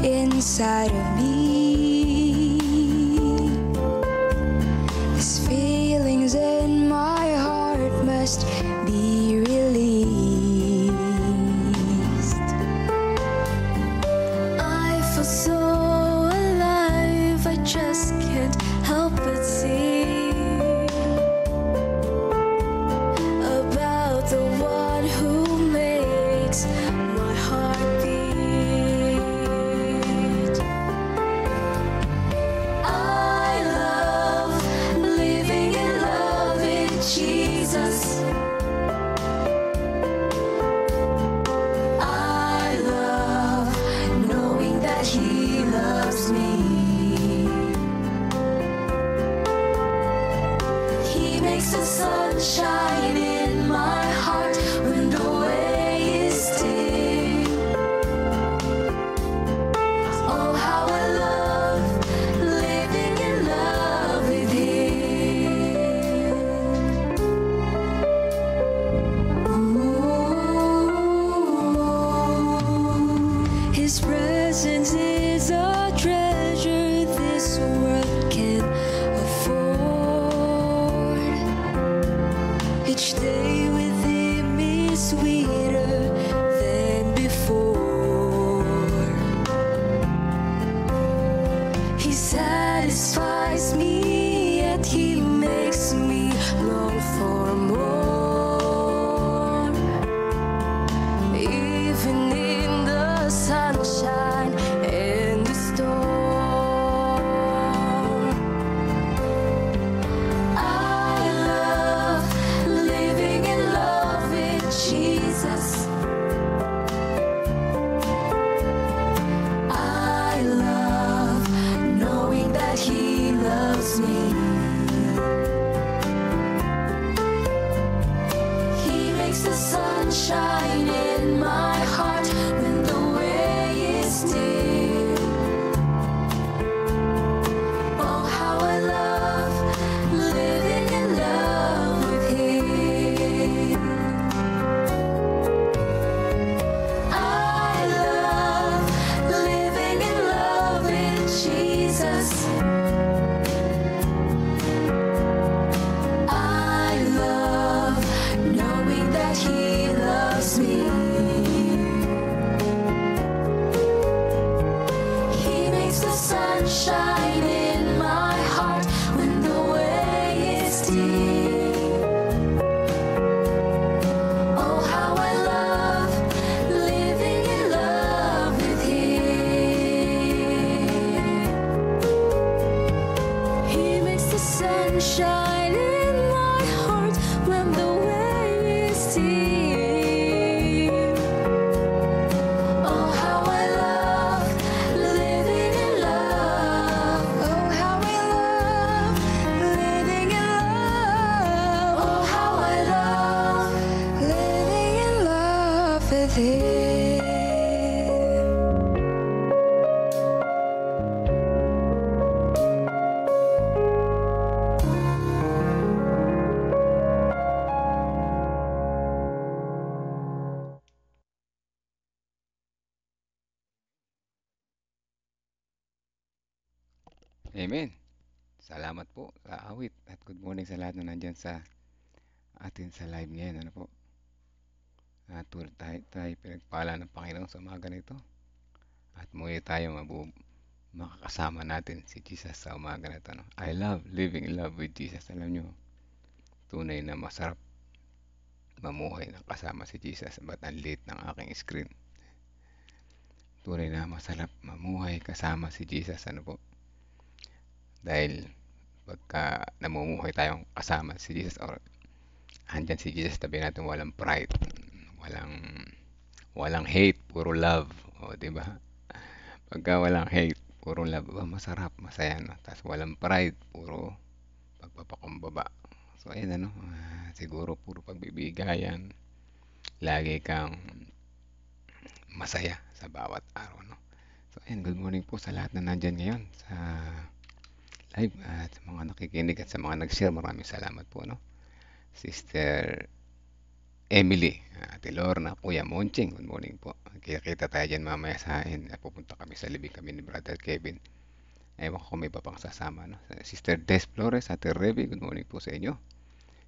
inside of me. These feelings in my heart must be released. I feel so alive, I just can't help but see about the one who makes my heart beat. I love living in love in Jesus. I love knowing that He loves me. He makes the sun shine in my heart when the way is dim. Oh, how I love living in love with Him. Ooh, His presence is a treasure this world can afford. Each day sunshine in my heart when the way is dim. Oh, how I love living in love with Him. I love living in love with Jesus. I love knowing that He loves me. He makes the sun shine in my heart when the way is dim. Oh, how I love living in love with Him. He makes the sun shine in my heart when the way is dim. Oh, how I love living in love. Oh, how I love living in love. Oh, how I love living in love with Him. Amen. Salamat po sa awit at good morning sa lahat na nandyan sa atin sa live ngayon. Ano po? Tulad tayo pinagpala ng Panginoon sa umaga nito. At muli tayo makakasama natin si Jesus sa umaga nito. No? I love living in love with Jesus. Alam nyo, tunay na masarap mamuhay ng kasama si Jesus. Ba't ang liit ng aking screen? Tunay na masarap mamuhay kasama si Jesus. Ano po? Dahil pagka namumuhay tayong kasama si Jesus or andyan si Jesus, tabi natin walang pride, walang hate, puro love. O, di ba? Pagka walang hate, puro love, masarap, masaya, no? Tapos walang pride, puro pagpapakumbaba. So, ayun, ano, siguro puro pagbibigayan. Lagi kang masaya sa bawat araw, no? So, ayun, good morning po sa lahat na nandyan ngayon sa live at sa mga nakikinig at sa mga nag-share. Maraming salamat po, no? Sister Emily, Ate Lorna, Kuya Monching, good morning po. Kita tayo dyan mamaya sa akin. Pupunta kami sa libing kami ni Brother Kevin. Ewan ko kung may pa pang sasama, no? Sister Des Flores, Ate Revy, good morning po sa inyo.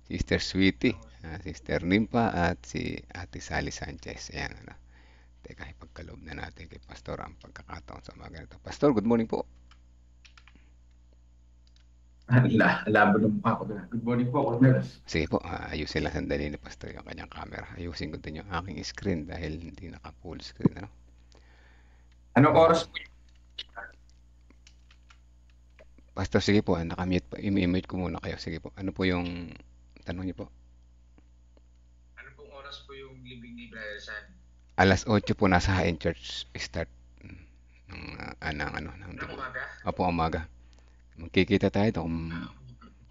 Sister Sweetie, Sister Nimpa, at si Ate Sally Sanchez. Ayan, ano. Teka, ipagkaloob na natin kay Pastor ang pagkakataon sa umaga nito. Pastor, good morning po. Labo ng mukha ko doon. Good morning po, Colonel. Sige po, ayusin lang sandali ni Pastor yung kanyang camera. Ayusin ko din yung aking screen dahil hindi naka-full screen, ano? Anong oras po? Pastor, sige po, nakamute pa. I-mute ko muna kayo. Sige po, ano po yung tanong niyo po? Ano pong oras po yung libing ni Brother San? Alas 8 po nasa Hain Church start ng umaga? Opo, umaga. Magkikita tayo ito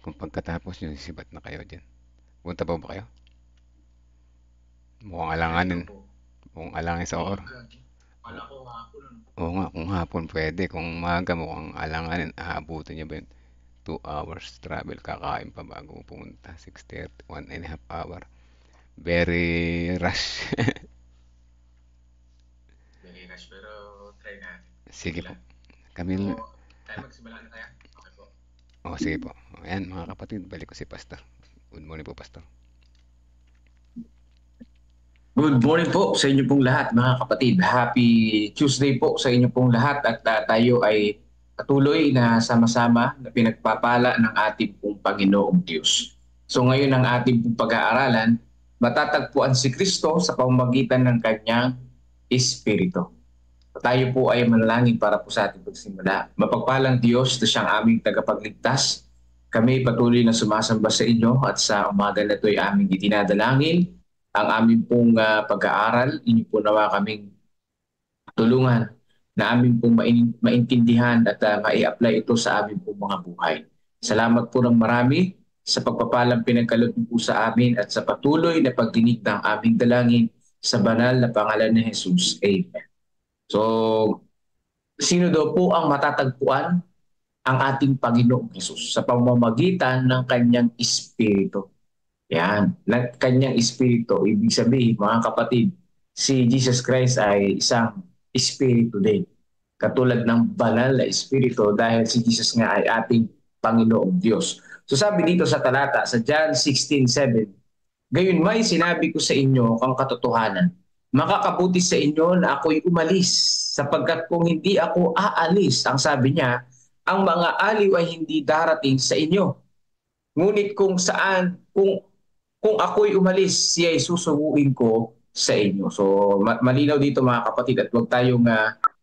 kung pagkatapos nyo sisibat na kayo dyan. Punta pa ba kayo? Mukhang alanganin. Mukhang alangin sa oras. Wala ko hapon. Oo nga, kung hapon pwede. Kung umaga mukhang alanganin, aabutin nyo ba yun? 2 hours travel, kakain pa bago pumunta. 6:30, 1.5 hour. Very rush. Very rush, pero try natin. Sige po. Kami, Tayo magsimula na tayo. Okay po. sige po. Ayan, mga kapatid, balik ko si Pastor. Good morning po, Pastor. Good morning po sa inyo pong lahat, mga kapatid. Happy Tuesday po sa inyo pong lahat at tayo ay patuloy na sama-sama na pinagpapala ng ating pong Panginoong Diyos. So ngayon ang ating pong pag-aaralan, matatagpuan si Kristo sa pamamagitan ng kanyang Espiritu. Tayo po ay manalangin para po sa ating pagsimula. Mapagpalang Diyos na siyang aming tagapagligtas, kami patuloy na sumasamba sa inyo at sa umaga na ito ay aming itinadalangin ang aming pong pag-aaral. Inyo po nawa kaming tulungan na aming pong maintindihan at mai-apply ito sa aming pong mga buhay. Salamat po ng marami sa pagpapalang pinagkaloob mo po sa amin at sa patuloy na pagdinig ng aming dalangin sa banal na pangalan ni Jesus. Amen. So, sino daw po ang matatagpuan? Ang ating Panginoong Jesus sa pamamagitan ng kanyang Espiritu. Yan, ng kanyang Espiritu. Ibig sabihin, mga kapatid, si Jesus Christ ay isang Espiritu din. Katulad ng banal na Espiritu dahil si Jesus nga ay ating Panginoong Diyos. So sabi dito sa talata, sa John 16:7, gayon may sinabi ko sa inyo ang katotohanan. Makakabuti sa inyo na ako'y umalis sapagkat kung hindi ako aalis, ang sabi niya, ang mga aliw ay hindi darating sa inyo. Ngunit kung ako'y umalis, siya ay susuguin ko sa inyo. So malinaw dito mga kapatid at huwag tayong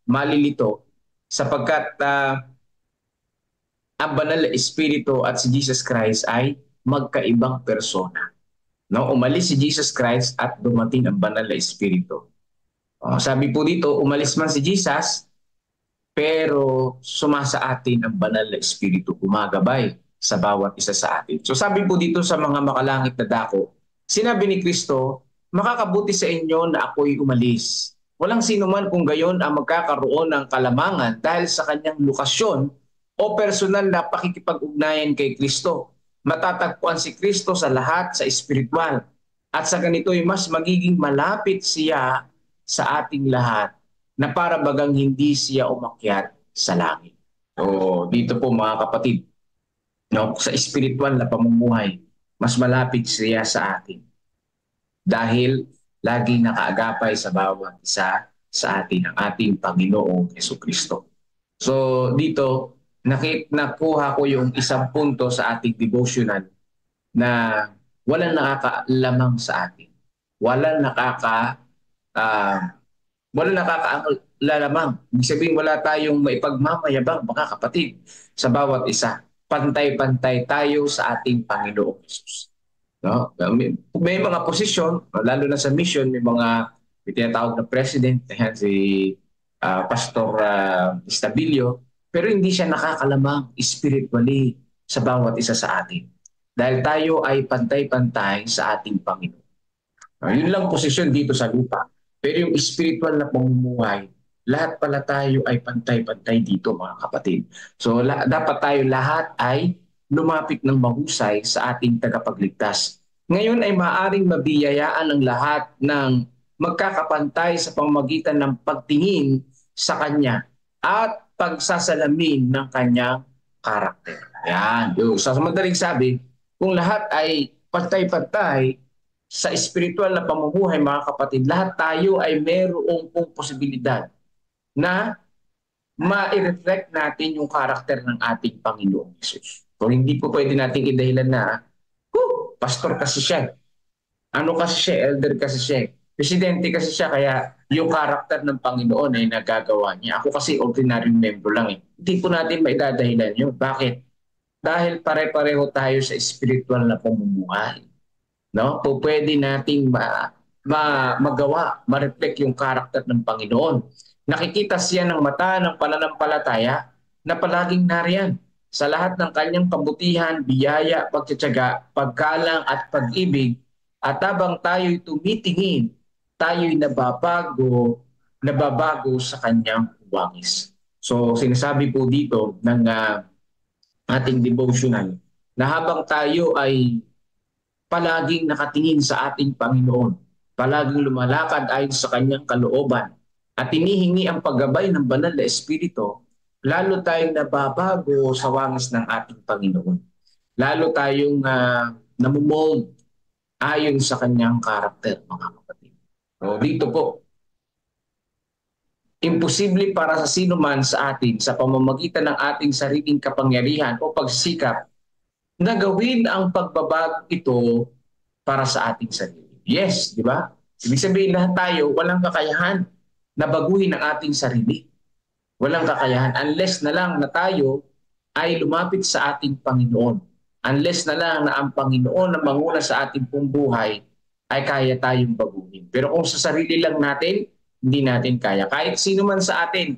malilito sapagkat ang banal na Espiritu at si Jesus Christ ay magkaibang persona. No? Umalis si Jesus Christ at dumating ang banal na Espiritu. Sabi po dito, umalis man si Jesus, pero sumasa atin ang banal na Espiritu, gumagabay sa bawat isa sa atin. So sabi po dito sa mga makalangit na dako, sinabi ni Kristo, makakabuti sa inyo na ako'y umalis. Walang sino man kung gayon ang magkakaroon ng kalamangan dahil sa kanyang lokasyon o personal na pakikipag-ugnayan kay Kristo. Matatagpuan si Kristo sa lahat sa espiritual at sa ganito'y mas magiging malapit siya sa ating lahat na para bagang hindi siya umakyat sa langit. So dito po mga kapatid, no, sa espiritual na pamumuhay, mas malapit siya sa atin. Dahil laging nakaagapay sa bawat isa sa atin ang ating Panginoong Jesucristo. So dito, nakuha ko yung isang punto sa ating devotional na walang nakakalamang sa atin. Walang nakakaalamang. Ibig sabihin wala tayong maipagmamayabang, mga kapatid, sa bawat isa. Pantay-pantay tayo sa ating Panginoong Jesus. No? May mga posisyon, lalo na sa mission, may tinatawag na president, si Pastor Estabilio, pero hindi siya nakakalamang spiritually sa bawat isa sa atin. Dahil tayo ay pantay-pantay sa ating Panginoon. Yun lang posisyon dito sa lupa. Pero yung spiritual na pamumuhay, lahat pala tayo ay pantay-pantay dito, mga kapatid. So dapat tayo lahat ay lumapit ng mahusay sa ating tagapagligtas. Ngayon ay maaaring mabiyayaan ng lahat ng magkakapantay sa pamamagitan ng pagtingin sa Kanya at pagsasalamin ng Kanyang karakter. Yan. Sa madaling sabi, kung lahat ay pantay-pantay sa espiritual na pamumuhay, mga kapatid, lahat tayo ay mayroong posibilidad na ma-reflect natin yung karakter ng ating Panginoong Jesus. So hindi po pwede natin idahilan na, pastor kasi siya. Ano kasi siya? Elder kasi siya. Presidente kasi siya, kaya yung karakter ng Panginoon ay nagagawa niya. Ako kasi ordinary member lang eh. Hindi po natin maidadahilan yun. Bakit? Dahil pare-pareho tayo sa spiritual na pamumuhay. No? Po pwede nating magawa, ma-reflect yung karakter ng Panginoon. Nakikita siya ng mata ng pananampalataya na palaging nariyan sa lahat ng kanyang kabutihan, biyaya, pagtitiyaga, paggalang at pag-ibig. At habang tayo'y tumitingin, tayo'y nababago sa kanyang wangis. So sinasabi po dito ng ating devotional na habang tayo ay palaging nakatingin sa ating Panginoon, palaging lumalakad ayon sa kanyang kalooban, at hinihingi ang paggabay ng banal na Espiritu, lalo tayong nababago sa wangis ng ating Panginoon. Lalo tayong namumold ayon sa kanyang karakter, mga kapatid. So dito po, imposible para sa sino man sa atin sa pamamagitan ng ating sariling kapangyarihan o pagsisikap na gawin ang pagbabago ito para sa ating sarili. Yes, di ba? Ibig sabihin lahat tayo walang kakayahan na baguhin ang ating sarili. Walang kakayahan unless na lang na tayo ay lumapit sa ating Panginoon. Unless na lang na ang Panginoon na manguna sa ating pong buhay ay kaya tayong baguhin. Pero kung sa sarili lang natin, hindi natin kaya. Kahit sino man sa atin,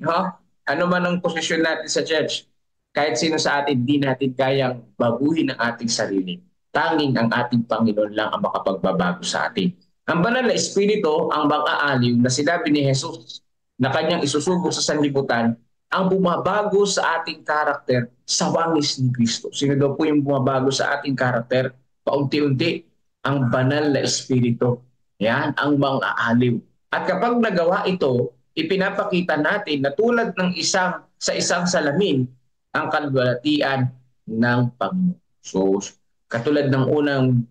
ano man ang posisyon natin sa church, kahit sino sa atin, hindi natin kayang baguhin ang ating sarili. tanging ang ating Panginoon lang ang makapagbabago sa atin. Ang banal na espiritu, ang mang-aaliw na sinabi ni Jesus na kanyang isusubok sa sanlibutan, ang bumabago sa ating karakter sa wangis ni Kristo. Sino daw po yung bumabago sa ating karakter? Paunti-unti, ang banal na espiritu. Yan, ang mang-aaliw. At kapag nagawa ito, ipinapakita natin na tulad ng sa isang salamin, ang kalwalatian ng Panginoon. So, katulad ng unang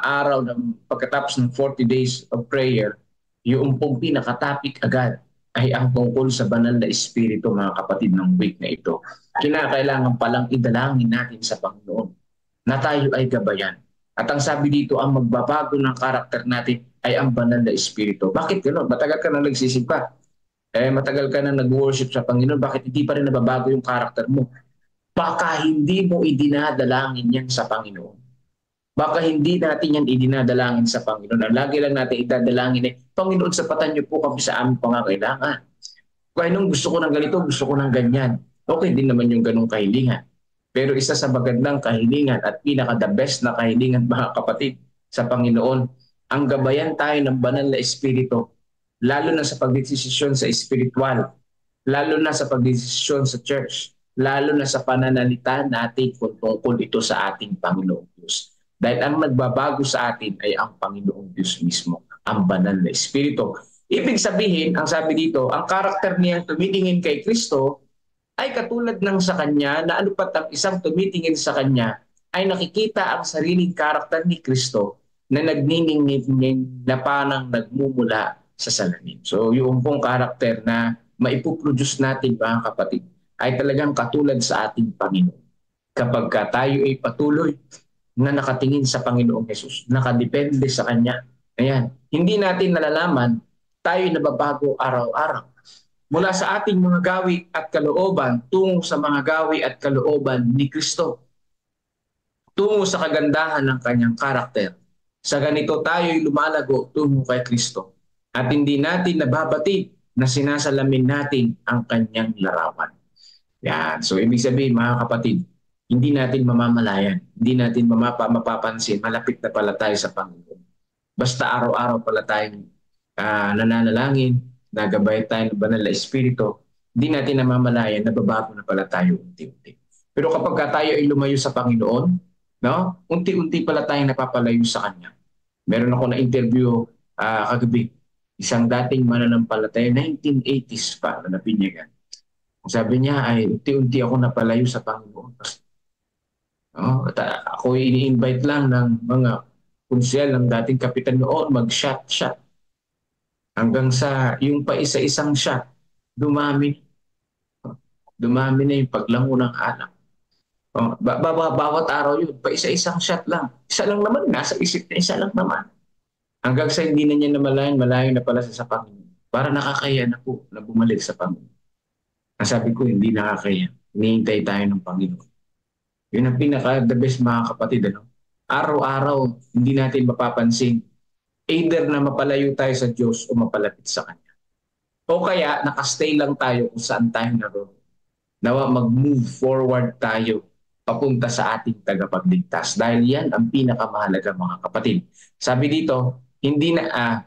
araw ng pagkatapos ng 40 days of prayer, yung pong pinaka-topic agad ay ang tungkol sa banal na espiritu, mga kapatid, ng week na ito. Kinakailangan palang idalangin natin sa Panginoon na tayo ay gabayan. At ang sabi dito, ang magbabago ng karakter natin ay ang banal na espiritu. Bakit gano'n? Matagal ka na nagsisimba. Matagal ka na nag-worship sa Panginoon. Bakit hindi pa rin nababago yung karakter mo? Baka hindi mo idinadalangin yan sa Panginoon. Baka hindi natin yan idinadalangin sa Panginoon. Ang lagi lang natin idadalangin ay, Panginoon, sapatan niyo po kami sa aming pangangailangan. Kaya nung gusto ko ng ganito, gusto ko ng ganyan. Okay din naman yung ganong kahilingan. Pero isa sa magandang kahilingan at pinaka-the best na kahilingan, mga kapatid, sa Panginoon, ang gabayan tayo ng banal na espiritu, lalo na sa pagdesisyon sa espiritual, lalo na sa pagdesisyon sa church, lalo na sa pananalita natin kung tungkol ito sa ating Panginoong Diyos. Dahil ang nagbabago sa atin ay ang Panginoong Diyos mismo, ang banal na espiritu. Ibig sabihin, ang sabi dito, ang karakter niyang tumitingin kay Kristo ay katulad ng sa Kanya na ano pat ang isang tumitingin sa Kanya ay nakikita ang sariling karakter ni Kristo na nagniningning na parang nagmumula sa salamin. So yung pong karakter na maipuproduce natin, mga kapatid, ay talagang katulad sa ating Panginoon. Kapag tayo ay patuloy na nakatingin sa Panginoong Jesus, nakadepende sa Kanya. Ayan, hindi natin nalalaman, tayo nababago araw-araw. Mula sa ating mga gawi at kalooban, tungo sa mga gawi at kalooban ni Kristo. Tungo sa kagandahan ng Kanyang karakter. Sa ganito tayo'y lumalago tungo kay Kristo. At hindi natin nababatid na sinasalamin natin ang Kanyang larawan. Yan. So ibig sabihin, mga kapatid, hindi natin mamamalayan, hindi natin mapapansin, malapit na pala tayo sa Panginoon. Basta araw-araw pala tayong nananalangin, nagabay tayo ng banal na espiritu, hindi natin namamalayan, nababago na pala tayo unti-unti. Pero kapag tayo ay lumayo sa Panginoon, no, unti-unti pala tayong napapalayo sa Kanya. Meron ako na-interview kagabi, isang dating mananampalataya, 1980s pa, na napinyagan. Sabi niya ay unti-unti ako napalayo sa Panginoon. Ako ini-invite lang ng mga konsyel ng dating kapitan noon mag-shot. Hanggang sa yung pa isa-isang shot, dumami. Dumami na yung paglango ng alak. Bawat araw yun, pa isa-isang shot lang. Isa lang naman, nasa isip na isa lang naman. Hanggang sa hindi na niya namalayan, malayo na pala sa Panginoon. Para nakakaya na po na bumalik sa Panginoon. Sabi ko, hindi nakakaya. Hinihintay tayo ng Panginoon. Yun ang pinaka-the best, mga kapatid. Araw-araw, hindi natin mapapansin. Either na mapalayo tayo sa Diyos o mapalapit sa Kanya. O kaya, nakastay lang tayo kung saan tayo naroon. Nawa mag-move forward tayo papunta sa ating tagapagligtas. Dahil yan ang pinakamahalaga, mga kapatid. Sabi dito, hindi na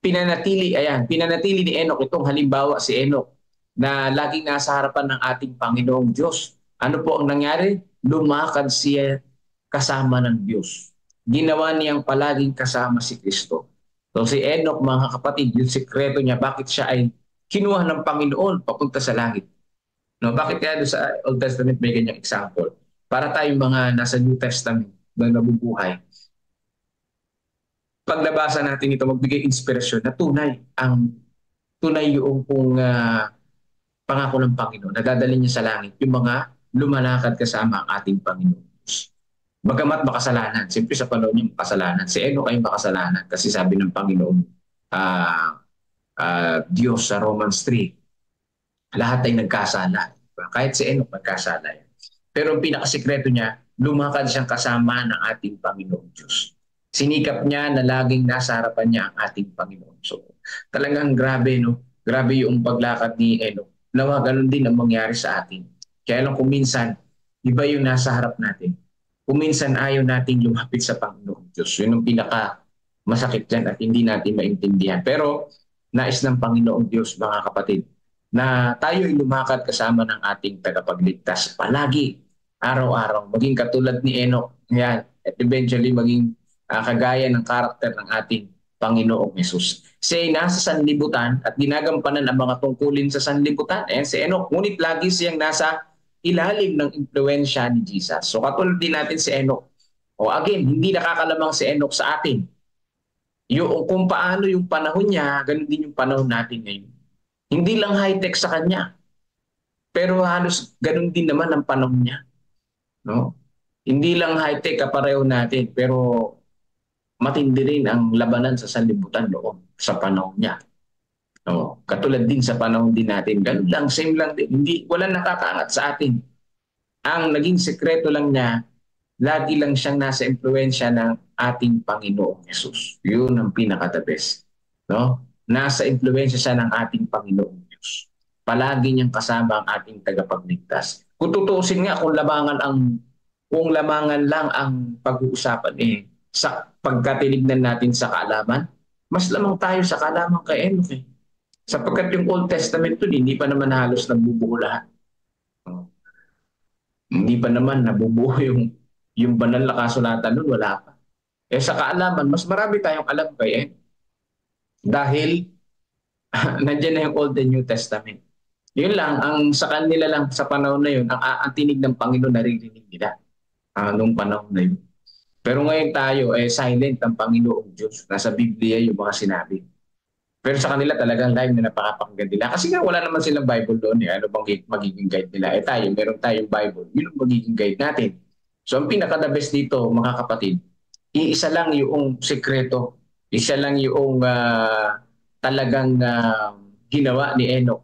pinanatili ni Enoch, itong halimbawa si Enoch, na laging nasa harapan ng ating Panginoong Diyos. Ano po ang nangyari? Lumakad siya kasama ng Diyos. Ginawa niyang palaging kasama si Kristo. So si Enoch, mga kapatid, yung sekreto niya, bakit siya ay kinuha ng Panginoon papunta sa langit. No, bakit kaya sa Old Testament may ganyang example? Para tayong mga nasa New Testament na nabubuhay. Pag nabasa natin ito, magbigay inspirasyon na tunay yung pong pangako ng Panginoon, nadadali niya sa langit yung mga lumalakad kasama ang ating Panginoon. Bagamat makasalanan, siyempre sa panahon niya makasalanan. Si Enoch ay makasalanan kasi sabi ng Panginoon, Diyos sa Romans 3, lahat ay nagkasala. Kahit si Enoch nagkasala yan. Pero ang pinakasikreto niya, lumakad siyang kasama ng ating Panginoon Diyos. Sinikap niya na laging nasa harapan niya ang ating Panginoon. So talagang grabe, no? Grabe yung paglakad ni Enoch. Nawa, ganun din ang mangyari sa atin. Kaya lang kuminsan, iba yung nasa harap natin. Kuminsan ayaw nating lumapit sa Panginoon Diyos. Yun ang pinaka masakit dyan at hindi natin maintindihan. Pero nais ng Panginoong Diyos, mga kapatid, na tayo ay lumakad kasama ng ating tagapagligtas palagi, araw-araw. Maging katulad ni Enoch. Yan. At eventually maging kagaya ng karakter ng ating Panginoong Yesus. Siya ay nasa sanlibutan at ginagampanan ang mga tungkulin sa sanlibutan. Ayan si Enoch. Ngunit lagi siyang nasa ilalim ng impluensya ni Jesus. So katulad din natin si Enoch. O again, hindi nakakalamang si Enoch sa atin. Yung, kung paano yung panahon niya, ganun din yung panahon natin ngayon. Hindi lang high-tech sa kanya, pero halos ganun din naman ang panahon niya. No? Hindi lang high-tech kapareho natin, pero matindi rin ang labanan sa sanlibutan noon sa panahon niya. No? Katulad din sa panahon din natin. Ganun lang, same lang din. Hindi, walang nakakaangat sa atin. Ang naging sekreto lang niya, lagi lang siyang nasa impluensya ng ating Panginoong Yesus. Yun ang pinaka-the best. No? Nasa impluensya siya ng ating Panginoong Diyos. Palagi niyang kasama ang ating tagapagligtas. Kung tutuusin nga, kung lamangan lang ang pag-uusapan sa pagkatinignan natin sa kaalaman, mas lamang tayo sa kaalaman kay Enoch eh. Sapagkat yung Old Testament dun, hindi pa naman halos nabubuo lahat. Hindi pa naman nabubuo yung banal na kasulatan nun, wala pa. Sa kaalaman, mas marami tayong alam kay Enoch. Dahil nandiyan na yung Old and New Testament. Yun lang, sa kanila lang sa panahon na yun, ang tinig ng Panginoon naririnig nila nung panahon na yun. Pero ngayon tayo, silent ang Panginoong Diyos. Nasa Biblia yung mga sinabi. Pero sa kanila talagang live na napakapakinggan nila. Kasi nga wala naman silang Bible doon. Ano bang magiging guide nila? Tayo, meron tayong Bible. Yun ang magiging guide natin. So ang pinaka-the best dito, mga kapatid, iisa lang yung sekreto. Isa lang yung talagang ginawa ni Enoch.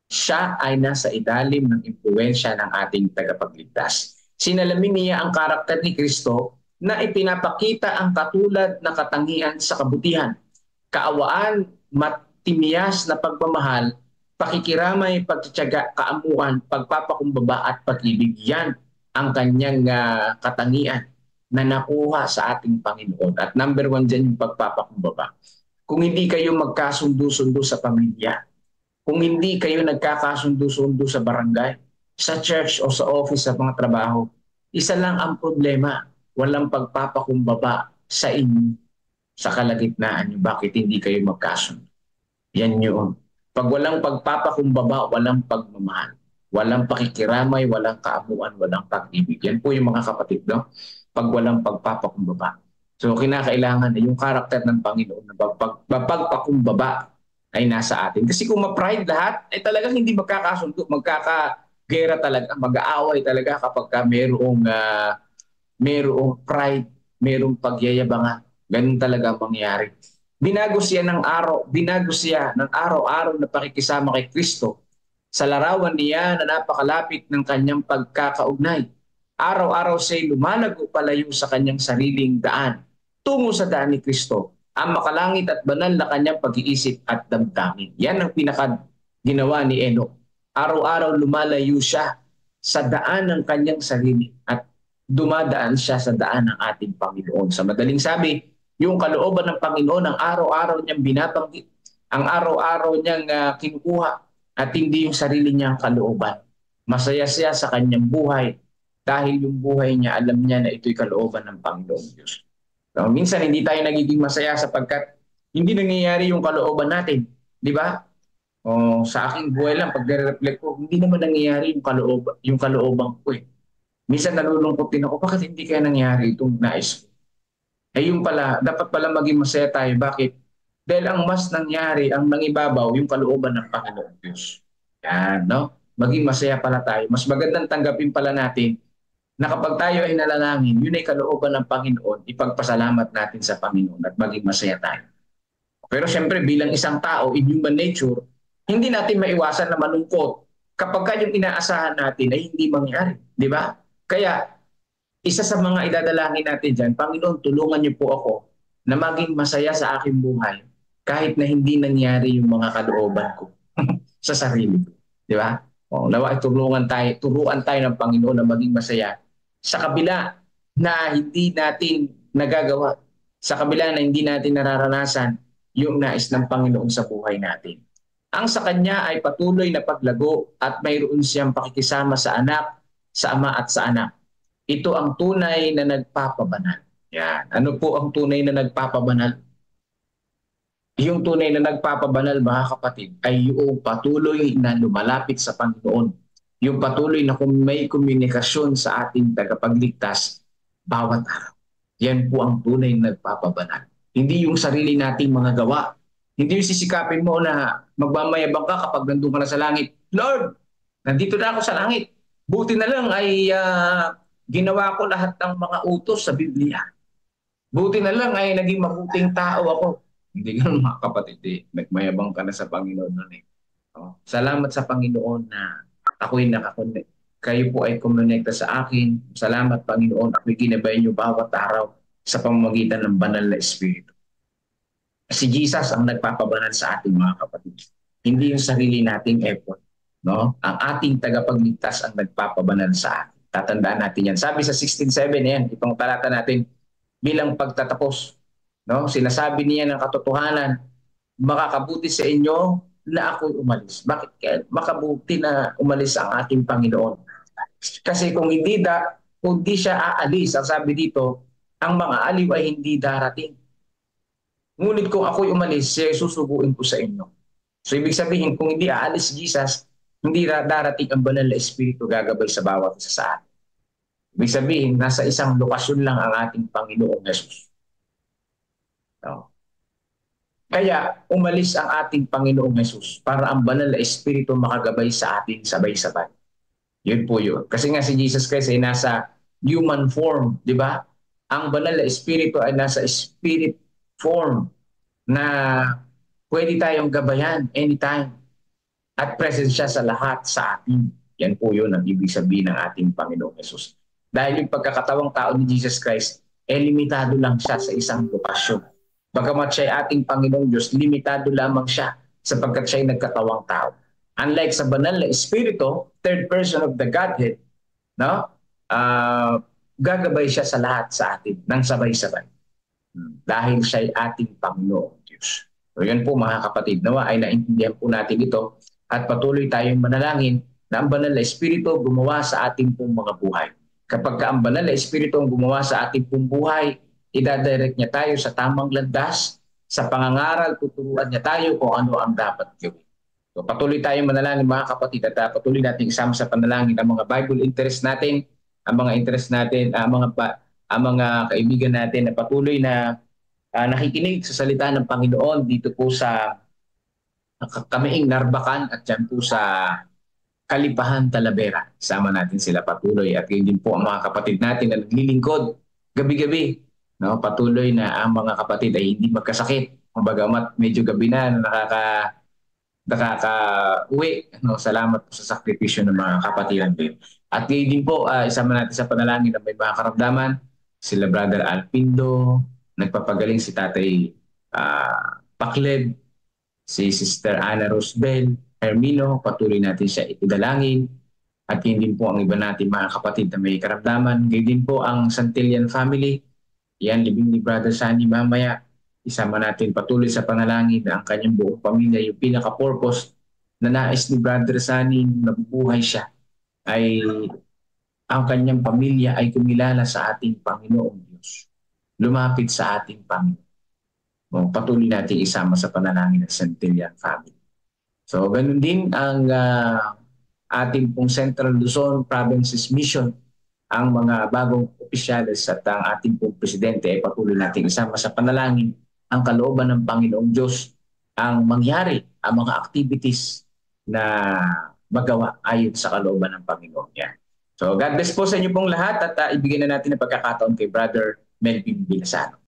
Siya ay nasa ilalim ng impluensya ng ating tagapagligtas. Sinalamin niya ang karakter ni Kristo na ipinapakita ang katulad na katangian sa kabutihan, kaawaan, matimias na pagmamahal, pakikiramay, pagtitiyaga, kaamuan, pagpapakumbaba at pag-ibig. Yan ang kanyang katangian na nakuha sa ating Panginoon. At number 1 dyan yung pagpapakumbaba. Kung hindi kayo magkasundo-sundo sa pamilya, kung hindi kayo nagkakasundo-sundo sa barangay, sa church o sa office, sa mga trabaho, isa lang ang problema, walang pagpapakumbaba sa inyo, sa kalagitnaan nyo. Bakit hindi kayo magkasundo? Yan yun. Pag walang pagpapakumbaba, walang pagmamahal. Walang pakikiramay, walang kaamuan, walang pag-ibig. Yan po yung mga kapatid, no? Pag walang pagpapakumbaba. So, kinakailangan na yung karakter ng Panginoon na pagpapakumbaba ay nasa atin. Kasi kung ma-pride lahat, ay talagang hindi magkakasundo, magkakagera talaga, mag-aaway talaga kapag merong pride, merong pagyayabangan. Ganun talaga ang mangyari. Binago siya ng araw-araw na pakikisama kay Kristo sa larawan niya na napakalapit ng kanyang pagkakaugnay. Araw-araw siya'y lumalago palayo sa kanyang sariling daan, tungo sa daan ni Kristo, ang makalangit at banal na kanyang pag-iisip at damdamin. Yan ang pinaka-ginawa ni Enoch. Araw-araw lumalayo siya sa daan ng kanyang sarili at dumadaan siya sa daan ng ating Panginoon. Sa madaling sabi, yung kalooban ng Panginoon, ang araw-araw niyang binabanggit, ang araw-araw niyang kinukuha at hindi yung sarili niyang kalooban. Masaya siya sa kanyang buhay dahil yung buhay niya, alam niya na ito'y kalooban ng Panginoon Diyos. So, minsan hindi tayo nagiging masaya sapagkat hindi nangyayari yung kalooban natin. Di ba? Sa aking buhay lang, pag nire-reflect ko, hindi naman nangyayari yung kalooban ko eh. Minsan nalulungkot din ako, bakit hindi kaya nangyari itong nais ko? Yung pala, dapat pala maging masaya tayo. Bakit? Dahil ang mas nangyari, ang nangibabaw, yung kalooban ng Panginoon Diyos. Yan, no? Maging masaya pala tayo. Mas magandang tanggapin pala natin na kapag tayo ay nalalangin, yun ay kalooban ng Panginoon, ipagpasalamat natin sa Panginoon at maging masaya tayo. Pero siyempre, bilang isang tao, in human nature, hindi natin maiwasan na malungkot kapag yung inaasahan natin ay hindi mangyari. Di ba? Kaya, isa sa mga idadalangin natin dyan, Panginoon, tulungan niyo po ako na maging masaya sa aking buhay kahit na hindi nangyari yung mga kalooban ko sa sarili ko. Di ba? Nawa ay turuan tayo ng Panginoon na maging masaya sa kabila na hindi natin nagagawa, sa kabila na hindi natin nararanasan yung nais ng Panginoon sa buhay natin. Ang sa Kanya ay patuloy na paglago at mayroon siyang pakikisama sa anak, sa ama at sa anak. Ito ang tunay na nagpapabanal. Yan. Ano po ang tunay na nagpapabanal? Yung tunay na nagpapabanal, mga kapatid, ay yung patuloy na lumalapit sa Panginoon. Yung patuloy na may komunikasyon sa ating tagapagligtas bawat araw. Yan po ang tunay na nagpapabanal. Hindi yung sarili nating mga gawa. Hindi yung sisikapin mo na magmamayabang ka kapag nandun ka na sa langit. Lord, nandito na ako sa langit. Buti na lang ay ginawa ko lahat ng mga utos sa Biblia. Buti na lang ay naging mabuting tao ako. Hindi ganun, mga kapatid. Nagmayabang ka na sa Panginoon nun eh. Salamat sa Panginoon na ako'y nakakonect. Kayo po ay kumonekta sa akin. Salamat, Panginoon. Ako'y ginabayan niyo bawat araw sa pamamagitan ng banal na Espiritu. Si Jesus ang nagpapabanal sa ating mga kapatid. Hindi yung sarili nating effort. No? Ang ating tagapagligtas ang nagpapabanal sa atin. Tatandaan natin yan. Sabi sa 16:7, yan, itong talata natin, bilang pagtatapos. No? Sinasabi niya ng katotohanan, makakabuti sa inyo na ako'y umalis. Bakit kaya makabuti na umalis ang ating Panginoon? Kasi kung hindi siya aalis, ang sabi dito, ang mga aliw ay hindi darating. Ngunit kung ako'y umalis, susubuin ko sa inyo. So ibig sabihin, kung hindi aalis si Jesus, hindi darating ang banal na Espiritu gagabay sa bawat isa sa atin. Ibig sabihin, nasa isang lokasyon lang ang ating Panginoong Jesus. No? Kaya umalis ang ating Panginoong Jesus para ang banal na Espiritu makagabay sa atin sabay-sabay. Yun po yun. Kasi nga si Jesus Christ ay nasa human form, di ba? Ang banal na Espiritu ay nasa spirit form na pwede tayong gabayan anytime at present siya sa lahat sa atin. Yan po yun ang ibig sabihin ng ating Panginoong Jesus. Dahil yung pagkakatawang tao ni Jesus Christ, limitado lang siya sa isang lokasyon. Bagamat siya ay ating Panginoong Diyos, limitado lamang siya sapagkat siya ay nagkatawang tao. Unlike sa banal na Espiritu, third person of the Godhead, no? Gagabay siya sa lahat sa atin ng sabay-sabay. Dahil siya ay ating Panginoong Diyos. So yan po mga kapatid, nawa ay naintindihan po natin ito at patuloy tayong manalangin na ang banal na Espiritu gumawa sa ating pong mga buhay. Kapag ang banal na Espiritu ang gumawa sa ating pong buhay, idadirect niya tayo sa tamang landas, sa pangangaral, tuturuan niya tayo kung ano ang dapat gawin. So patuloy tayong manalangin mga kapatid at patuloy natin isama sa panalangin ang mga Bible interest natin, ang mga interest natin, ang mga kaibigan natin na patuloy na nakikinig sa salita ng Panginoon dito po sa Kamiing Narbacan at dyan po sa Kalipahan, Talavera. Isama natin sila patuloy at yun din po ang mga kapatid natin na naglilingkod gabi-gabi. No? Patuloy na ang mga kapatid ay hindi magkasakit. Bagamat medyo gabi na nakaka-uwi. No? Salamat po sa sakripisyo ng mga kapatiran din. At ngayon din po, isama natin sa panalangin na may mga karamdaman. Sila Brother Alpindo, nagpapagaling si Tatay Pakled, si Sister Ana Rosbel, Hermino, patuloy natin siya idalangin. At yun din po ang iba natin mga kapatid na may karamdaman. Ngayon din po ang Santillan family. Yan, libing ni Brother Sunny mamaya. Isama natin patuloy sa panalangin na ang kanyang buong pamilya, yung pinaka-purpose na nais ni Brother Sunny na nabubuhay siya ay ang kanyang pamilya ay kumilala sa ating Panginoong Diyos. Lumapit sa ating Panginoon. Patuloy natin isama sa panalangin ng Santillan family. So, ganun din ang ating pong Central Luzon Provinces Mission, ang mga bagong opisyalis at ang ating pong Presidente ay patuloy natin isama sa panalangin ang kalooban ng Panginoong Diyos ang mangyari, ang mga activities na magawa ayon sa kalooban ng Panginoon niya. So, God bless po sa inyo pong lahat at ibigay na natin ang pagkakataon kay Brother Melvin Binasano.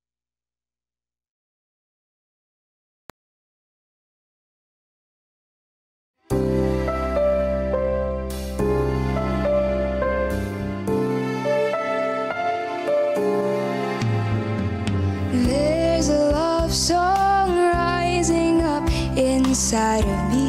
There's a love song rising up inside of me.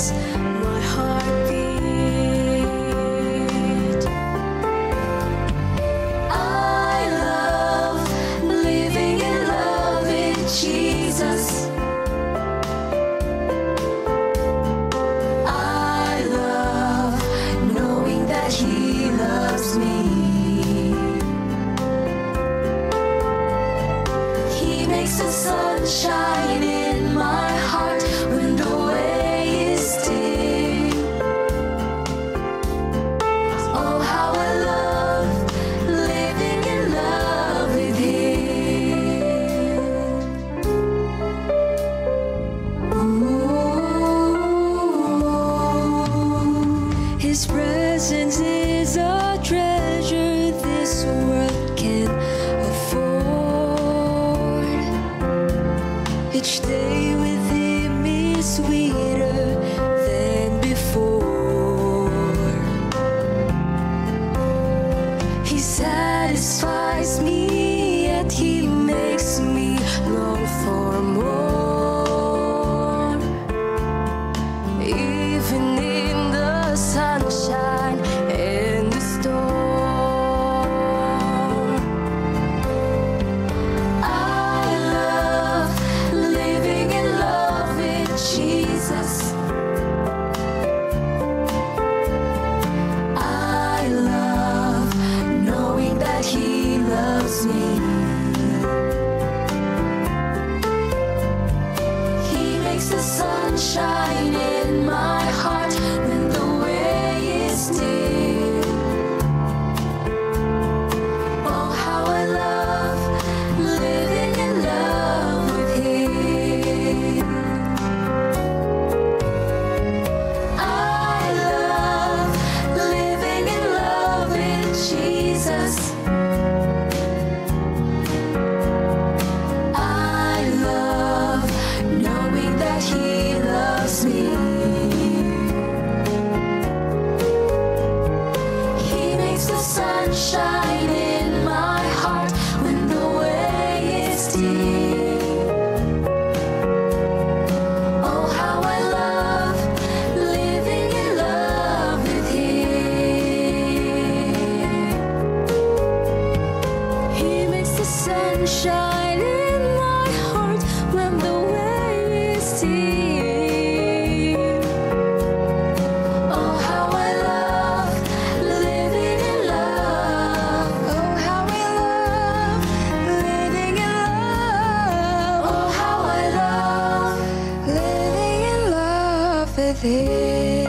makes my heart beat. I love living in love with Jesus. I love knowing that He loves me. He makes the sun shine in my heart when the way is dim. Oh, how I love living in love with Him. Ooh, His presence is a treasure this world can afford. Each day with Him is sweeter than before. He satisfies me, yet He makes me long for more. Even in the sunshine and the storm, I love living in love with Jesus. I love knowing that He loves me. He makes the sun shine in my heart when the way is dim. Oh, how I love living in love with Him. I love living in love with Jesus. I love knowing that He loves me. He makes the sun shine in my heart when the way is dim. Oh, how I love living in love with Him. He makes the sun shine in my heart when the way is dim. Oh, how I love living in love. Oh, how I love living in love. Oh, how I love living in love with Him.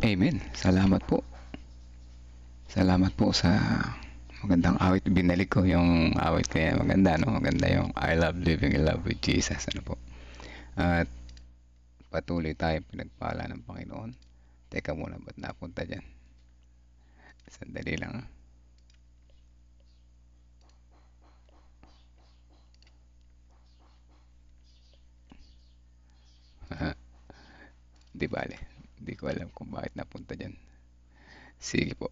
Amen. Salamat po. Salamat po sa magandang awit. Binalik ko yung awit kaya maganda, no? Maganda yung I love living in love with Jesus. Ano po? At patuloy tayo pinagpala ng Panginoon. Teka muna, ba't napunta dyan? Sandali lang. Di bale. Hindi ko alam kung bakit napunta dyan. Sige po.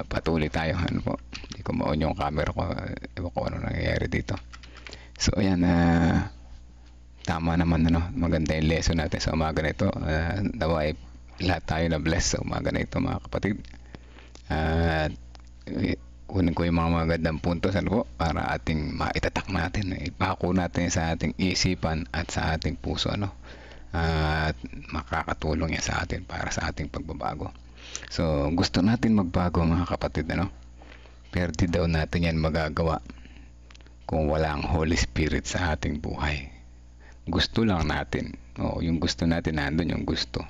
Patuloy tayo. Ano po? Hindi ko ma-on yung camera ko. Ewan ko ano nangyayari dito. So, ayan. Tama naman. Ano, maganda yung lesson natin sa umaga na ito. Naway lahat tayo na bless sa umaga na ito, mga kapatid. At kunin ko yung mga magandang puntos, ano po, para ating maitatak natin. Ipako natin sa ating isipan at sa ating puso. Ano? At makakatulong yan sa atin para sa ating pagbabago. So, gusto natin magbago, mga kapatid, ano? Pero di daw natin yan magagawa kung wala ang Holy Spirit sa ating buhay. Gusto lang natin. Oo, yung gusto natin, nandun yung gusto.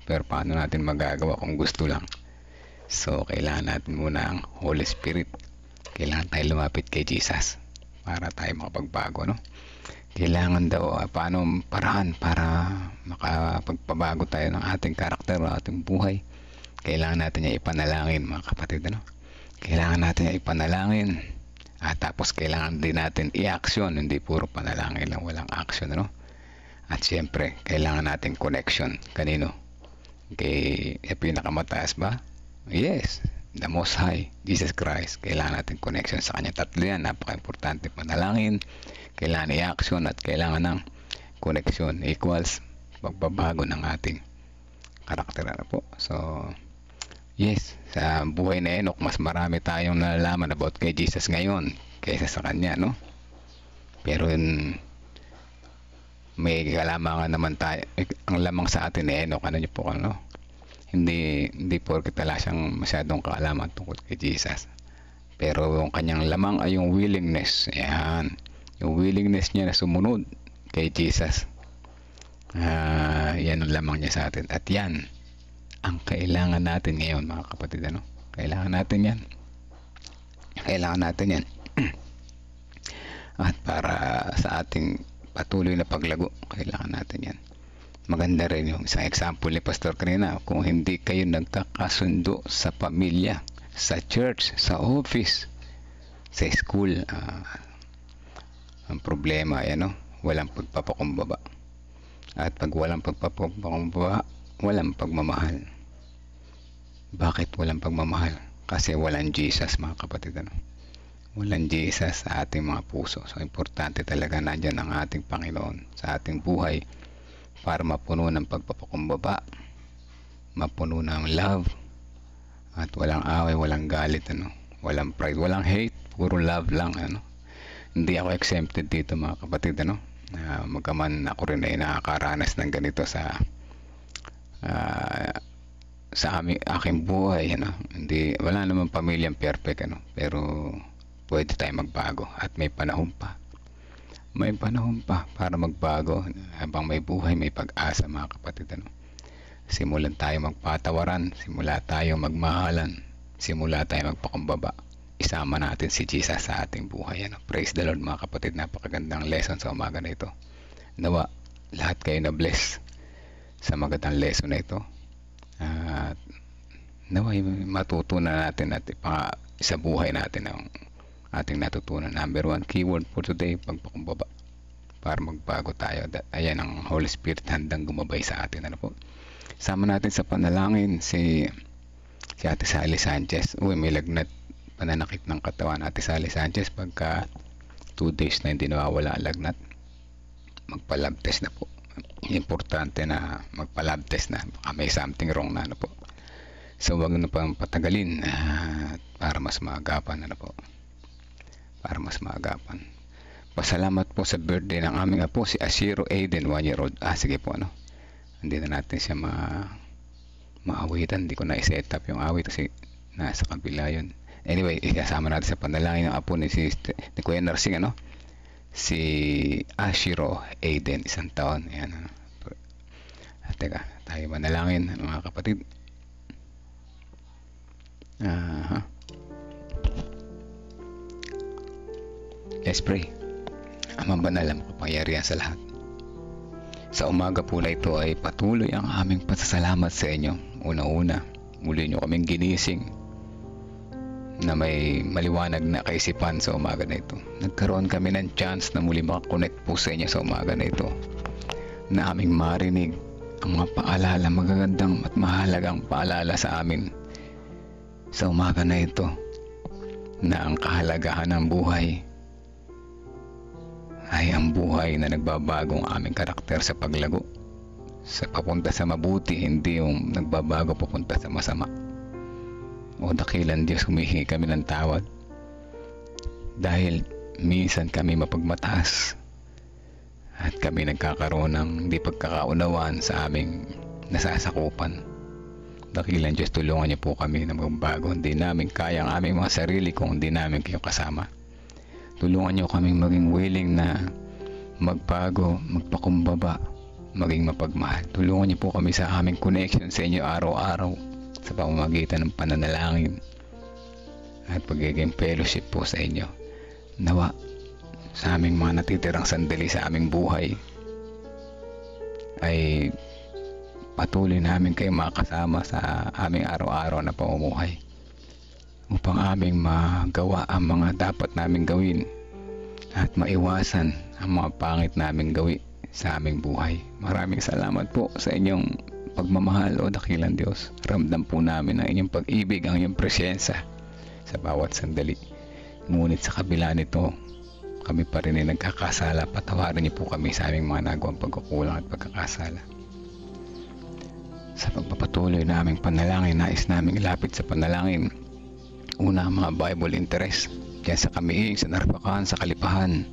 Pero paano natin magagawa kung gusto lang? So, kailangan natin muna ang Holy Spirit. Kailangan tayo lumapit kay Jesus para tayo makapagbago, no? Kailangan daw paano paraan para makapagpabago tayo ng ating karakter, ng ating buhay. Kailangan natin niya ipanalangin, mga kapatid, ano? Kailangan natin niya ipanalangin. At tapos kailangan din natin i-action, hindi puro panalangin lang, walang action, ano? At siyempre, kailangan natin connection. Kanino? Kay pinakamataas ba? Yes, the Most High, Jesus Christ. Kailangan natin connection sa Kanya. Tatlo yan, napaka-importante. Panalangin, kailangan i-action, at kailangan ng connection equals pagbabago ng ating karakter na po. So, yes, sa buhay na Enoch, mas marami tayong nalalaman about kay Jesus ngayon kaysa sa Kanya, no? Pero may kalamangan naman tayo. Ang lamang sa atin ni Enoch, ano niyo po, ano? Hindi porket wala siyang masyadong kaalaman tungkol kay Jesus. Pero yung kanyang lamang ay yung willingness. Ayan. Yung willingness niya na sumunod kay Jesus. Yan ang lamang niya sa atin. At yan ang kailangan natin ngayon, mga kapatid, ano? Kailangan natin yan. Kailangan natin yan. At para sa ating patuloy na paglago, kailangan natin yan. Maganda rin yung isang example ni Pastor kanina. Kung hindi kayo nagkakasundo sa pamilya, sa church, sa office, sa school, ang problema ay walang pagpapakumbaba. At pag walang pagpapakumbaba, walang pagmamahal. Bakit walang pagmamahal? Kasi walang Jesus, mga kapatid, ano? Walang Jesus sa ating mga puso. So importante talaga nandyan ang ating Panginoon sa ating buhay para mapuno ng pagpapakumbaba, mapuno ng love, at walang away, walang galit, ano? Walang pride, walang hate, puro love lang, ano? Hindi ako exempted dito, mga kapatid, ano? Magkaman ako rin ay nakakaranas ng ganito sa aking buhay, ano? Wala namang pamilyang perfect, ano? Pero pwede tayo magbago at may panahon pa. May panahon pa para magbago. Habang may buhay, may pag-asa, mga kapatid, ano? Simulan tayo magpatawaran, simula tayo magmahalan, simula tayo magpakumbaba. Isama natin si Jesus sa ating buhay, ano? Praise the Lord, mga kapatid. Napakagandang lesson sa umaga na ito. Nawa lahat kayo na bless sa magandang lesson na ito. At nawa matutunan natin at sa buhay natin ang ating natutunan. Number 1 keyword for today, pagpakumbaba, para magbago tayo. Ayan ang Holy Spirit handang gumabay sa atin, ano po. Sama natin sa panalangin si Ate Sally Sanchez. May lagnat, pananakit ng katawan. Ate Sally Sanchez, pagka 2 days na hindi nawawala ang lagnat, magpa-lab test na po. Importante na magpa-lab test na, baka may something wrong na, ano po. So wag na pang patagalin para mas maagapan, ano po. Para mas maagapan. Pasalamat po sa birthday ng aming apo, si Ashiro Aiden, 1-year-old. Sige po, ano. Hindi na natin siya maawitan. Hindi ko na i-set up yung awit kasi nasa kabila yun. Anyway, isasama natin sa panalangin ng apo ni Kuya Narsing, ano. Si Ashiro Aiden, 1 taon. Ayan, ano. Teka, tayo manalangin, mga kapatid. Let's pray. Amang banal, ang makapangyarihan sa lahat. Sa umaga po na ito ay patuloy ang aming pasasalamat sa inyo. Una-una, muli nyo kaming ginising na may maliwanag na kaisipan sa umaga na ito. Nagkaroon kami ng chance na muli makakonect po sa inyo sa umaga na ito, na aming marinig ang mga paalala, magagandang at mahalagang paalala sa amin sa umaga na ito, na ang kahalagahan ng buhay ay ang buhay na nagbabagong aming karakter sa paglago, sa papunta sa mabuti, hindi yung nagbabago papunta sa masama. O dakilan Diyos, humihingi kami ng tawad dahil minsan kami mapagmataas at kami nagkakaroon ng hindi pagkakaunawaan sa aming nasasakupan. Dakilan Diyos, tulungan niyo po kami na magbago. Hindi namin kaya ang aming mga sarili kung hindi namin kayo kasama. Tulungan niyo kaming maging willing na magbago, magpakumbaba, maging mapagmahal. Tulungan niyo po kami sa aming connection sa inyo araw-araw sa pamamagitan ng pananalangin at pagiging fellowship po sa inyo. Nawa sa aming mga natitirang sandali sa aming buhay ay patuloy namin kayo makasama sa aming araw-araw na pamumuhay, upang aming magawa ang mga dapat naming gawin at maiwasan ang mga pangit naming gawi sa aming buhay. Maraming salamat po sa inyong pagmamahal o dakilang Diyos. Ramdam po namin ang inyong pag-ibig, ang inyong presensya sa bawat sandali. Ngunit sa kabila nito, kami pa rin ay nagkakasala. Patawarin niyo po kami sa aming mga nagawang pagkukulang at pagkakasala. Sa pagpapatuloy na aming panalangin, nais naming ilapit sa panalangin una ang mga Bible interest diyan sa kamiing, sa narpakan, sa kalipahan,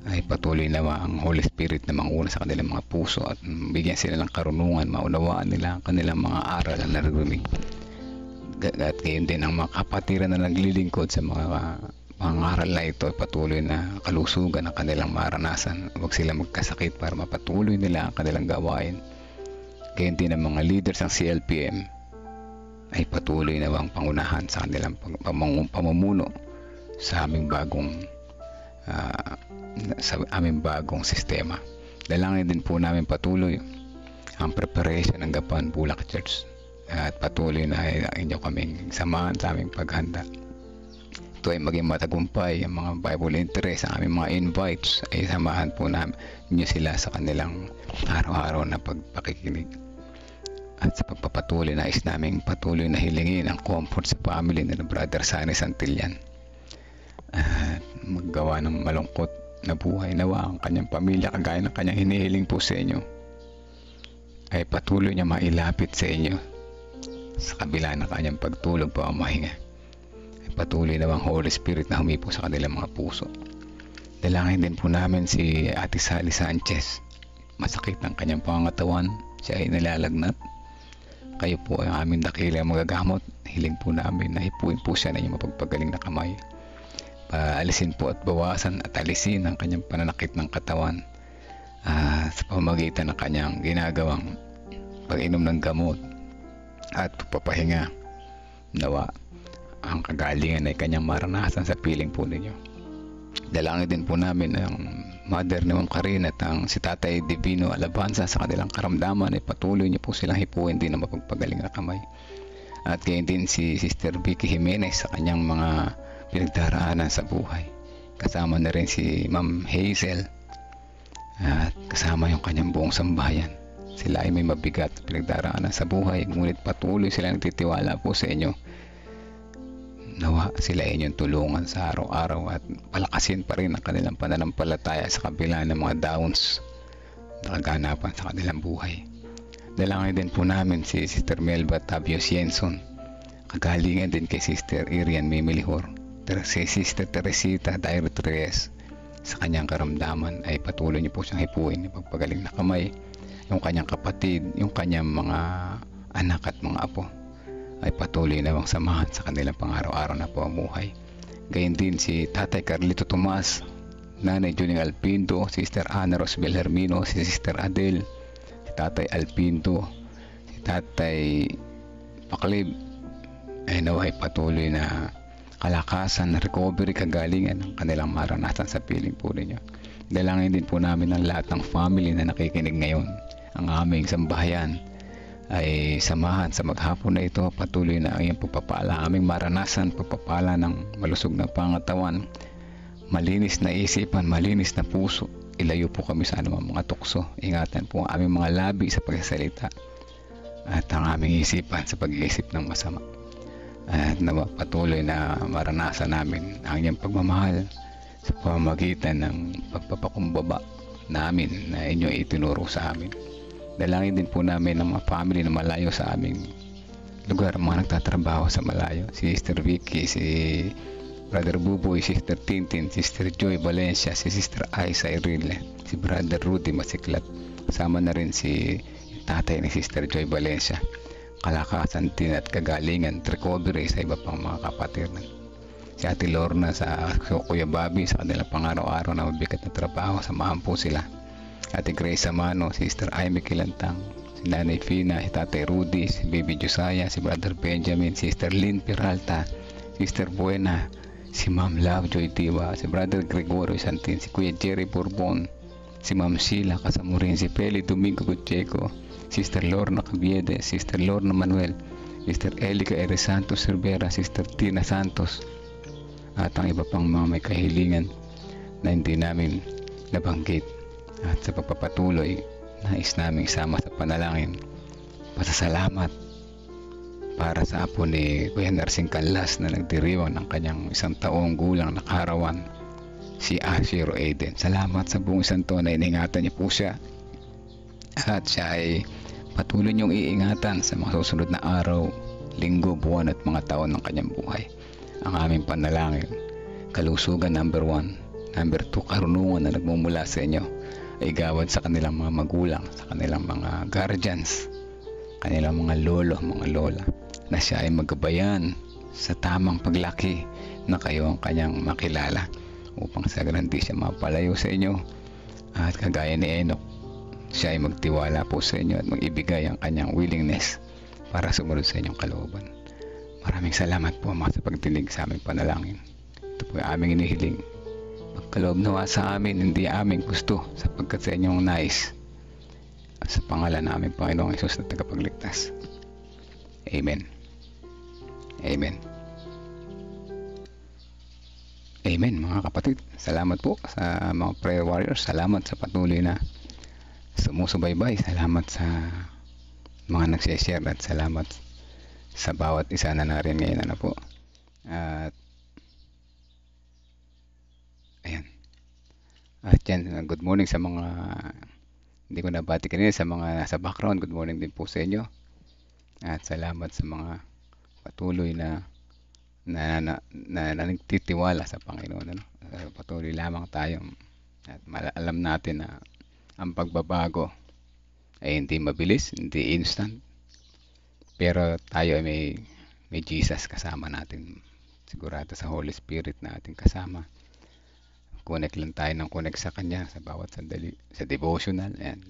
ay patuloy na ang Holy Spirit na manguna sa kanilang mga puso at bigyan sila ng karunungan, maunawaan nila ang kanilang mga aral na naririnig. At gayon din ang mga kapatiran na naglilingkod sa mga pangaral na ito ay patuloy na kalusugan ang kanilang maranasan. Huwag sila magkasakit para mapatuloy nila ang kanilang gawain. Gayon din ang mga leaders ng CLPM ay patuloy na ang pangunahan sa kanilang pamumuno sa aming bagong sistema. Dalangin din po namin patuloy ang preparation ng Gapan Bulak Church at patuloy na inyo kaming samahan sa aming paghanda. Ito ay maging matagumpay. Ang mga Bible interest, ang aming mga invites ay samahan po namin inyo sila sa kanilang araw-araw na pagpakikinig. At sa pagpapatuloy, nais naming patuloy na hilingin ang comfort sa family ni Brother Sunny Santillan. At maggawa ng malungkot na buhay, nawa ang kanyang pamilya kagaya ng kanyang hinihiling po sa inyo ay patuloy niya mailapit sa inyo sa kabila ng kanyang pagtulog pa o mahinga. Ay patuloy na ang Holy Spirit na humipo sa kanilang mga puso. Dalangin din po namin si Ate Sally Sanchez. Masakit ang kanyang pangangatawan, siya ay nalalagnat. Kayo po ay aming dakila magagamot. Hiling po namin na hipuin po siya na yung mapagpagaling na kamay. Paalisin po at bawasan at alisin ang kanyang pananakit ng katawan sa pamamagitan ng kanyang ginagawang pag-inom ng gamot at papahinga. Nawa ang kagalingan ay kanyang maranasan sa piling po ninyo. Dalangin din po namin ang Mother ni Ma'am Karin at ang si Tatay Divino Alabanza sa kanilang karamdaman ay patuloy niyo po silang hipuin din ng mapagpagaling na kamay. At gayon din si Sister Vicky Jimenez sa kanyang mga pinagdaraanan sa buhay. Kasama na rin si Ma'am Hazel at kasama yung kanyang buong sambahayan. Sila ay may mabigat na pinagdaraanan sa buhay, ngunit patuloy silang nagtitiwala po sa inyo. Nawa sila inyong tulungan sa araw-araw at palakasin pa rin ang kanilang pananampalataya sa kabila ng mga downs na kaganapan sa kanilang buhay. Dalangin din po namin si Sister Melba Tabio Sienson. Kagalingan din kay Sister Irian Mimilihor. Si Sister Teresita Dairet Reyes sa kanyang karamdaman ay patuloy niyo po siyang hipuin, pagpagaling na kamay. Yung kanyang kapatid, yung kanyang mga anak at mga apo ay patuloy na bang samahan sa kanilang pang-araw-araw na pamumuhay. Gayon din si Tatay Carlito Tomas, Nanay Juning Alpindo, Sister Ana Rosbel Hermino, si Sister Adel, si Tatay Alpindo, si Tatay Paklib ay naway patuloy na kalakasan, recovery, kagalingan ng kanilang maranasan sa piling po ninyo. Dalangin din po namin ang lahat ng family na nakikinig ngayon. Ang aming sambahayan ay samahan sa maghapon na ito. Patuloy na ang iyong pagpapala, aming maranasan, pagpapala ng malusog na pangatawan, malinis na isipan, malinis na puso. Ilayo po kami sa anumang mga tukso. Ingatan po ang aming mga labi sa pagsasalita at ang aming isipan sa pag-iisip ng masama. At patuloy na maranasan namin ang iyong pagmamahal sa pamamagitan ng pagpapakumbaba namin na inyo itinuro sa amin. Dalangin din po namin ang mga family na malayo sa aming lugar, mga nagtatrabaho sa malayo. Si Sister Vicky, si Brother Buboy, Sister Tintin, Sister Joy Valencia, si Sister Aiza Irene, si Brother Rudy Masiklat. Kasama na rin si tatay ni Sister Joy Valencia. Kalakasan din at kagalingan, recovery sa iba pang mga kapatid. Si Ate Lorna sa Kuya Bobby sa kanilang pang-araw-araw na mabigat na trabaho, samahan po sila. Ate Grace Amano, Sister Aimee Kilantang, si Nanay Fina, si Tatay Rudy, si Baby Josiah, si Brother Benjamin, Sister Lynn Peralta, Sister Buena, si Ma'am Lovejoy Tiwa, si Brother Gregorio Santin, si Kuya Jerry Bourbon, si Ma'am Sheila Kasamurin, si Peli Domingo Gutcheco, Sister Lorna Cabiede, Sister Lorna Manuel, Sister Elica R. Santos Rivera, Sister Tina Santos, at ang iba pang mga may kahilingan na hindi namin nabanggit. At sa pagpapatuloy, nais namin isama sa panalangin pasasalamat para sa apo ni Kuya Narsing Canlas na nagdiriwang ng kanyang 1 taong gulang na kaarawan, si Ashiro Aiden. Salamat sa buong 1 taon na iningatan niyo po siya, at siya ay patuloy niyong iingatan sa mga susunod na araw, linggo, buwan at mga taon ng kanyang buhay. Ang aming panalangin, kalusugan number 1, number 2, karunungan na nagmumula sa inyo ay gawad sa kanilang mga magulang, sa kanilang mga guardians, kanilang mga lolo, mga lola, na siya ay magabayan sa tamang paglaki na kayo ang kanyang makilala, upang sa ganun di siya mapalayo sa inyo, at kagaya ni Enoch, siya ay magtiwala po sa inyo at mag-ibigay ang kanyang willingness para sumunod sa inyong kalooban. Maraming salamat po, Ama, sa pagdinig sa aming panalangin. Ito po ang aming inihiling. Pagkaloob nawa sa amin, hindi aming gusto, sapagkat sa inyong nais. At sa pangalan namin, Panginoong Hesus na tagapagligtas. Amen. Amen. Amen, mga kapatid. Salamat po sa mga prayer warriors. Salamat sa patuloy na sumusubaybay. Salamat sa mga nagsishare, at salamat sa bawat isa na narin ngayon po. At ayan. At yan, good morning sa mga hindi ko nabati kanina, sa mga nasa background. Good morning din po sa inyo. At salamat sa mga patuloy na nagtitiwala sa Panginoon. Patuloy lamang tayo, at alam natin na ang pagbabago ay hindi mabilis, hindi instant, pero tayo ay may Jesus kasama natin. Sigurado sa Holy Spirit na ating kasama. Connect lang tayo ng connect sa Kanya sa bawat sandali, sa devotional. Ayan,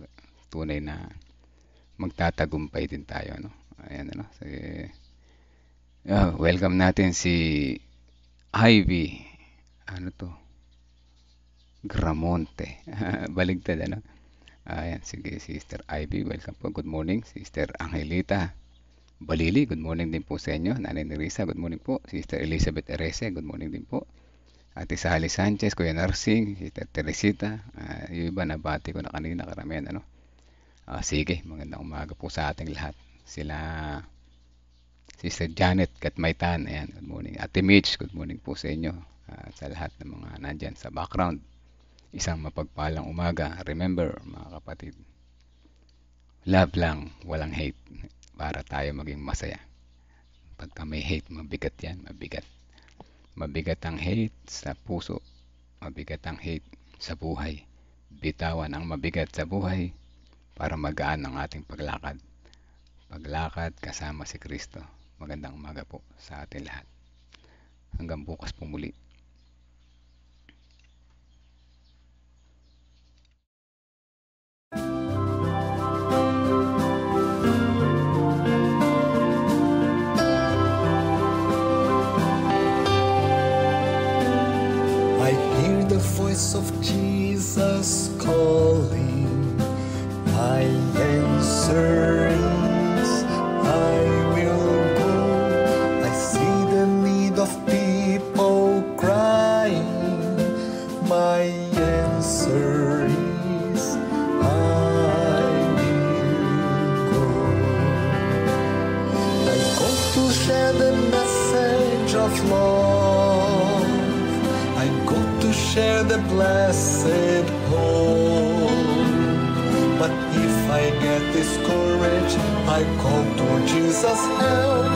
tunay na magtatagumpay din tayo. Ayan, welcome natin si Ivy. Gramonte. Baligtad, Ayan, sige, Sister Ivy, welcome po. Good morning. Sister Angelita Balili, good morning din po sa inyo. Nanay Nerissa, good morning po. Sister Elizabeth Erese, good morning din po. Ate Sally Sanchez, Kuya Narsing, Sister Teresita, yung iba nabati ko na kanina, karamihan, sige, magandang umaga po sa ating lahat. Sila Sister Janet Katmaytan, ayan, good morning. Ate Mitch, good morning po sa inyo. Sa lahat ng mga nandyan sa background, isang mapagpalang umaga. Remember, mga kapatid, love lang, walang hate, para tayo maging masaya. Pagka may hate, mabigat yan, mabigat. Mabigat ang hate sa puso, mabigat ang hate sa buhay. Bitawan ang mabigat sa buhay para magaan ang ating paglakad. Paglakad kasama si Kristo. Magandang umaga po sa atin lahat. Hanggang bukas po muli. I hear the voice of Jesus calling. My answer is, I will go. I see the need of people crying. My answer is, I will go. I go to share the message of love. I go to share the blessed hope. But if I get discouraged, I call to Jesus' help.